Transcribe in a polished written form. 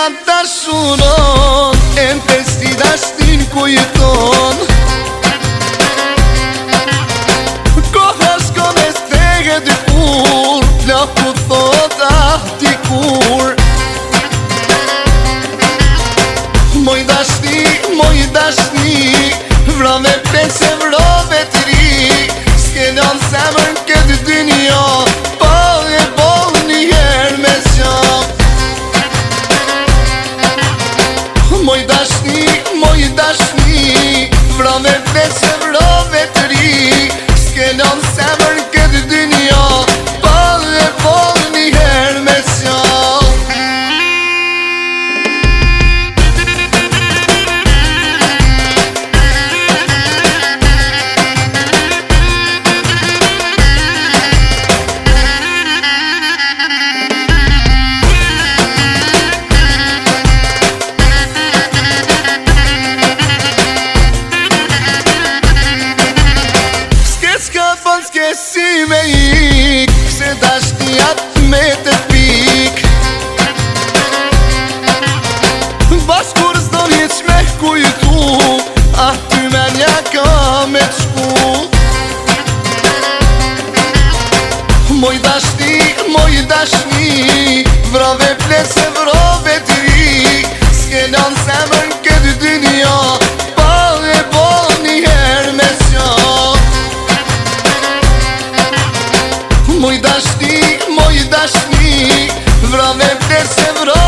na dashuron, e në pesti dashnin ku jeton. Koha shko me stege dy kur, plak ku thot ti kur. Moj dashni, vrave pese vrove të ri, s'ke lanë semër në këtë dynja, pa e bol një herë me zja. Moj dashni, vrave pese vrove të ri, s'ke lanë semër në këtë dynja, pa e bol një herë me zja. S'ke si me ik, se dashnijat me të pik. Bas kur s'do një qme kujtu, ah ty me nja ka me të shku. Moj dashni, vrave plese vrove të ri, s'ke lanë semër në këtë dynja, pa e bol një herë me zja. Moj dashni, vrave plese vrove